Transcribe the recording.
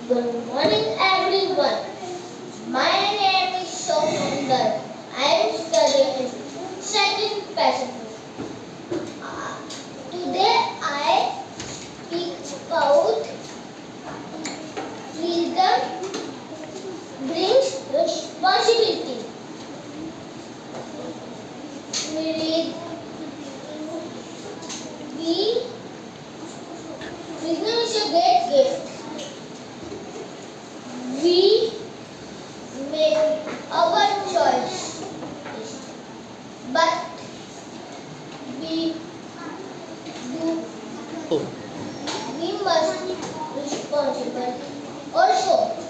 Good morning, everyone. My name is Soham. I am studying in second Pacific. Today I speak about freedom brings responsibility. We read, we freedom is a great gift. We make our choice, but we do we must be responsible also.